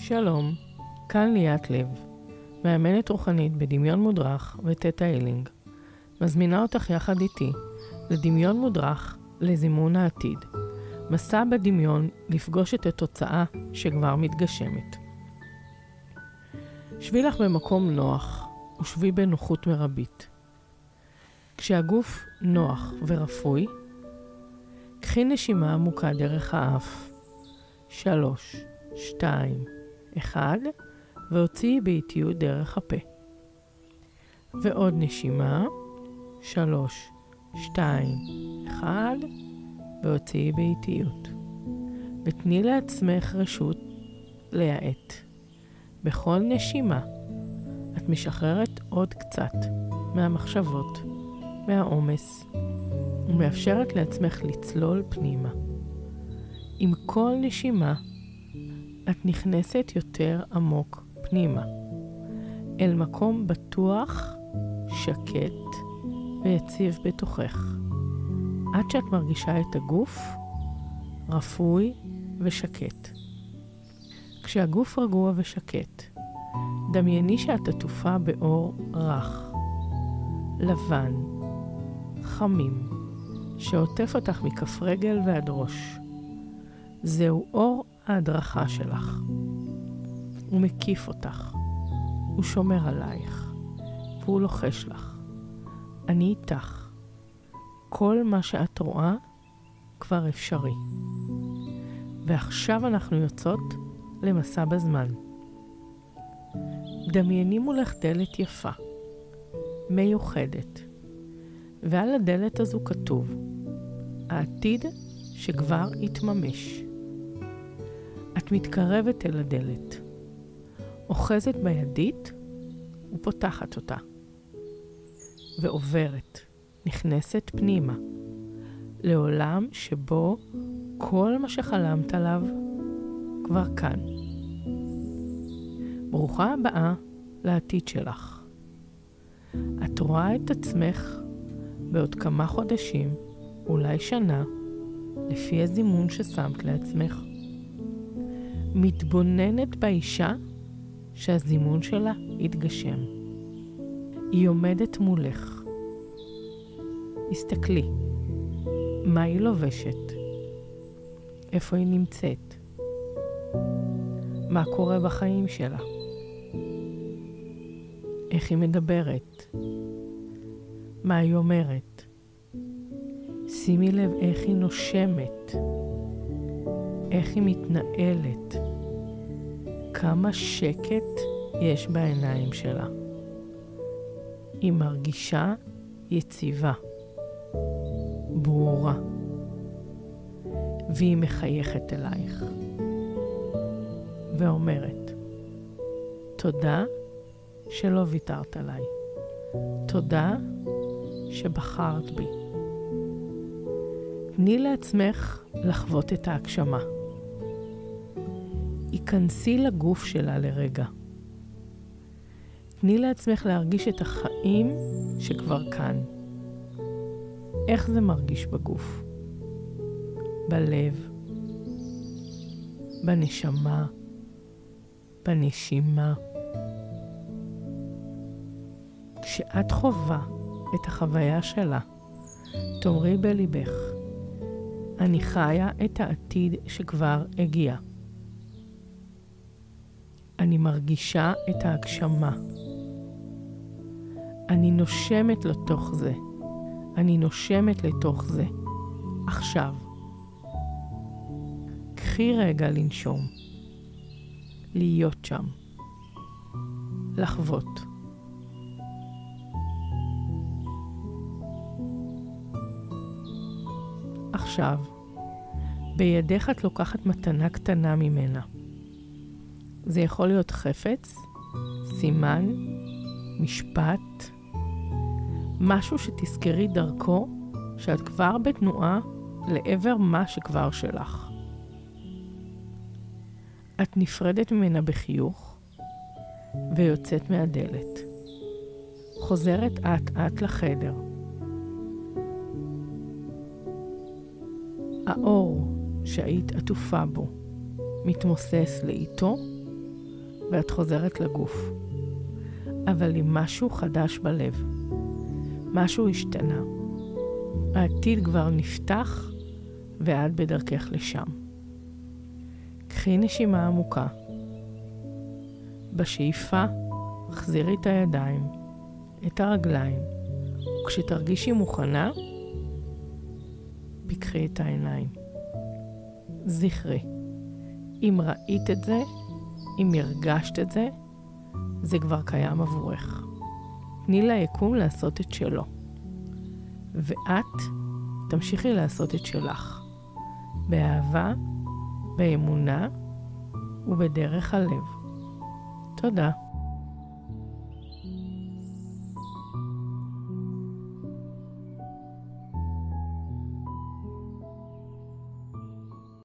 שלום, כאן ליאת לב, מאמנת רוחנית בדמיון מודרך ותטא הילינג. מזמינה אותך יחד איתי לדמיון מודרך לזימון העתיד. מסע בדמיון לפגוש את התוצאה שכבר מתגשמת. שבי לך במקום נוח ושבי בנוחות מרבית. כשהגוף נוח ורפוי, קחי נשימה עמוקה דרך האף. 3, 2, 1, והוציאי באיטיות דרך הפה. ועוד נשימה. 3, 2, 1, והוציאי באיטיות. ותני לעצמך רשות להאט. בכל נשימה את משחררת עוד קצת מהמחשבות, מהעומס, ומאפשרת לעצמך לצלול פנימה. עם כל נשימה את נכנסת יותר עמוק פנימה, אל מקום בטוח, שקט ויציב בתוכך, עד שאת מרגישה את הגוף רפוי ושקט. כשהגוף רגוע ושקט, דמייני שאת עטופה באור רך, לבן, חמים, שעוטף אותך מכף רגל ועד ראש. זהו אור ההדרכה שלך. הוא מקיף אותך, הוא שומר עלייך, והוא לוחש לך. אני איתך. כל מה שאת רואה כבר אפשרי. ועכשיו אנחנו יוצאות למסע בזמן. דמייני מולך דלת יפה, מיוחדת, ועל הדלת הזו כתוב, העתיד שכבר התממש. את מתקרבת אל הדלת, אוחזת בידית ופותחת אותה, ועוברת, נכנסת פנימה, לעולם שבו כל מה שחלמת עליו כבר כאן. ברוכה הבאה לעתיד שלך. את רואה את עצמך בעוד כמה חודשים, אולי שנה, לפי הזימון ששמת לעצמך. מתבוננת באישה שהזימון שלה יתגשם. היא עומדת מולך. הסתכלי, מה היא לובשת? איפה היא נמצאת? מה קורה בחיים שלה? איך היא מדברת? מה היא אומרת? שימי לב איך היא נושמת, איך היא מתנהלת, כמה שקט יש בעיניים שלה. היא מרגישה יציבה, ברורה, והיא מחייכת אלייך ואומרת, תודה שלא ויתרת עליי, תודה שבחרת בי. תני לעצמך לחוות את ההגשמה. היכנסי לגוף שלה לרגע. תני לעצמך להרגיש את החיים שכבר כאן. איך זה מרגיש בגוף? בלב, בנשמה, בנשימה. כשאת חווה את החוויה שלה, תאמרי בליבך, אני חיה את העתיד שכבר הגיע. אני מרגישה את ההגשמה. אני נושמת לתוך זה. אני נושמת לתוך זה. עכשיו. קחי רגע לנשום. להיות שם. לחוות. עכשיו, בידך את לוקחת מתנה קטנה ממנה. זה יכול להיות חפץ, סימן, משפט, משהו שתזכרי דרכו שאת כבר בתנועה לעבר מה שכבר שלך. את נפרדת ממנה בחיוך ויוצאת מהדלת. חוזרת אט-אט לחדר. האור שהיית עטופה בו מתמוסס לאיתו ואת חוזרת לגוף. אבל עם משהו חדש בלב. משהו השתנה. העתיד כבר נפתח ואת בדרכך לשם. קחי נשימה עמוקה. בשאיפה, החזירי את הידיים, את הרגליים, וכשתרגישי מוכנה, פיקחי את העיניים. זכרי, אם ראית את זה, אם הרגשת את זה, זה כבר קיים עבורך. תני ליקום לעשות את שלו. ואת תמשיכי לעשות את שלך. באהבה, באמונה ובדרך הלב. תודה.